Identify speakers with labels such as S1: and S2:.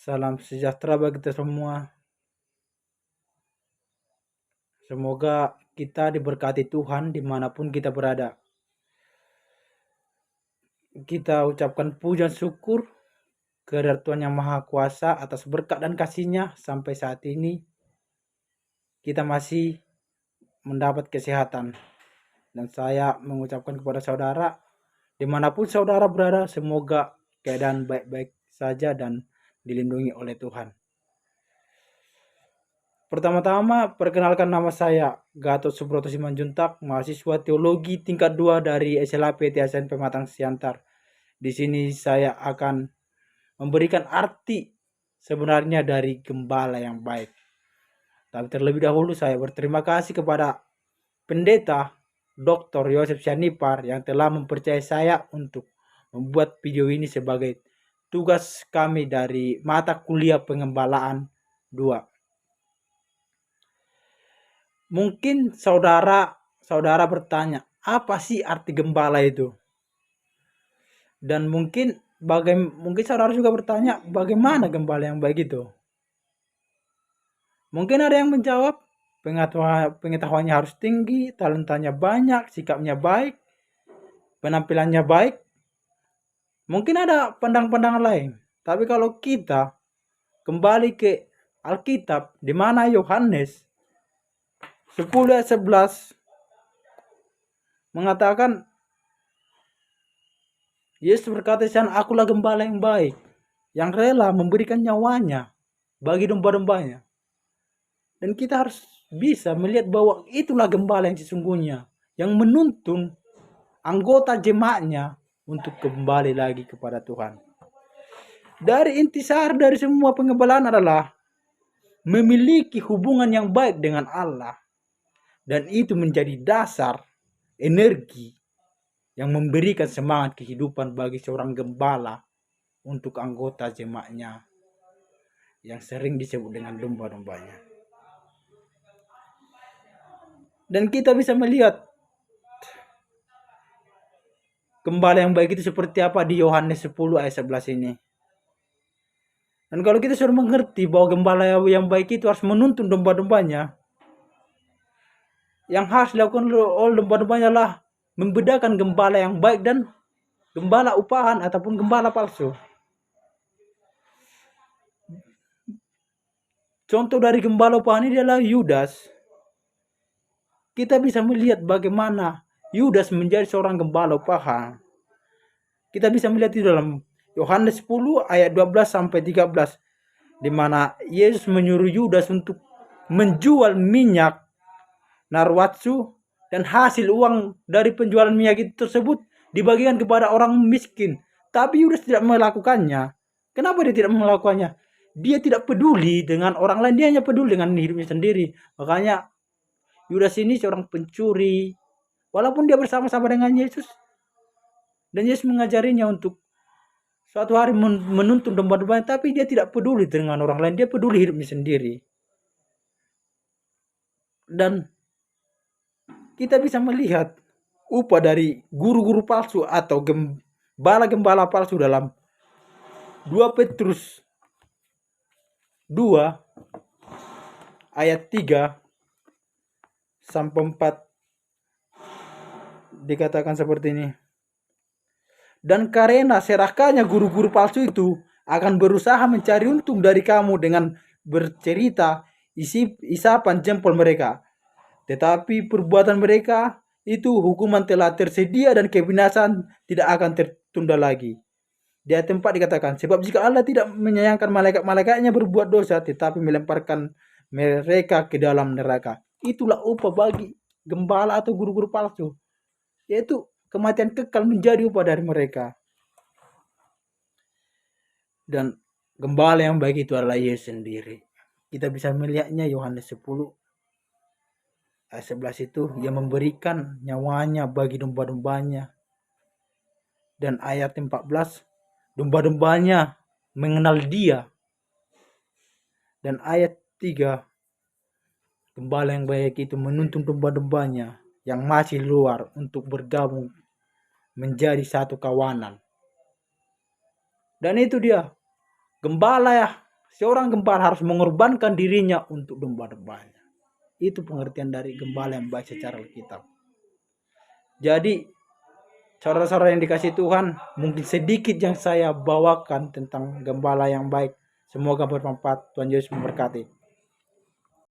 S1: Salam sejahtera bagi kita semua. Semoga kita diberkati Tuhan dimanapun kita berada. Kita ucapkan pujian syukur kehadirat Tuhan Yang Maha Kuasa atas berkat dan kasih-Nya sampai saat ini kita masih mendapat kesehatan. Dan saya mengucapkan kepada saudara dimanapun saudara berada, semoga keadaan baik-baik saja dan dilindungi oleh Tuhan. Pertama-tama, perkenalkan nama saya Gatot Subroto Simanjuntak, mahasiswa teologi tingkat 2 dari SLAP TSN Pematang Siantar. Di sini saya akan memberikan arti sebenarnya dari gembala yang baik. Tapi terlebih dahulu saya berterima kasih kepada Pendeta Dr. Yosef Syanipar yang telah mempercayai saya untuk membuat video ini sebagai tugas kami dari mata kuliah pengembalaan 2. Mungkin saudara bertanya, apa sih arti gembala itu? Dan mungkin saudara juga bertanya, bagaimana gembala yang baik itu? Mungkin ada yang menjawab, pengetahuannya harus tinggi, talentanya banyak, sikapnya baik, penampilannya baik. Mungkin ada pandangan-pandangan lain. Tapi kalau kita kembali ke Alkitab, di mana Yohanes 10:11 mengatakan, Yesus berkata, "Akulah gembala yang baik, yang rela memberikan nyawanya bagi domba-dombanya." Dan kita harus bisa melihat bahwa itulah gembala yang sesungguhnya, yang menuntun anggota jemaatnya untuk kembali lagi kepada Tuhan. Dari intisar dari semua pengembalaan adalah memiliki hubungan yang baik dengan Allah. Dan itu menjadi dasar energi yang memberikan semangat kehidupan bagi seorang gembala untuk anggota jemaatnya yang sering disebut dengan domba-dombanya. Dan kita bisa melihat gembala yang baik itu seperti apa di Yohanes 10:11 ini. Dan kalau kita sudah mengerti bahwa gembala yang baik itu harus menuntun domba-dombanya, yang harus dilakukan oleh domba-dombanya adalah membedakan gembala yang baik dan gembala upahan ataupun gembala palsu. Contoh dari gembala upahan ini adalah Yudas. Kita bisa melihat bagaimana Yudas menjadi seorang gembala upahan. Kita bisa melihat itu dalam Yohanes 10 ayat 12 sampai 13, di mana Yesus menyuruh Yudas untuk menjual minyak narwatsu dan hasil uang dari penjualan minyak itu tersebut dibagikan kepada orang miskin. Tapi Yudas tidak melakukannya. Kenapa dia tidak melakukannya? Dia tidak peduli dengan orang lain, dia hanya peduli dengan hidupnya sendiri. Makanya Yudas ini seorang pencuri, walaupun dia bersama-sama dengan Yesus. Dan Yesus mengajarinya untuk suatu hari menuntun domba-domba, tapi dia tidak peduli dengan orang lain, dia peduli hidupnya sendiri. Dan kita bisa melihat upah dari guru-guru palsu atau gembala-gembala palsu dalam 2 Petrus 2 ayat 3 sampai 4 dikatakan seperti ini. Dan karena serakahnya guru-guru palsu itu akan berusaha mencari untung dari kamu dengan bercerita isapan jempol mereka. Tetapi perbuatan mereka itu hukuman telah tersedia dan kebinasan tidak akan tertunda lagi. Di ayat 4 dikatakan, sebab jika Allah tidak menyayangkan malaikat-malaikatnya berbuat dosa, tetapi melemparkan mereka ke dalam neraka. Itulah upah bagi gembala atau guru-guru palsu, yaitu kematian kekal menjadi upah dari mereka. Dan gembala yang baik itu adalah Yesus sendiri. Kita bisa melihatnya Yohanes 10 ayat 11 itu, yang memberikan nyawanya bagi domba-dombanya. Dan ayat 14, domba-dombanya mengenal dia. Dan ayat 3, gembala yang baik itu menuntun domba-dombanya yang masih luar untuk bergabung menjadi satu kawanan. Dan itu dia, gembala Seorang gembala harus mengorbankan dirinya untuk domba-dombanya. Itu pengertian dari gembala yang baik secara Alkitab. Jadi, saudara-saudara yang dikasih Tuhan, mungkin sedikit yang saya bawakan tentang gembala yang baik. Semoga bermanfaat. Tuhan Yesus memberkati.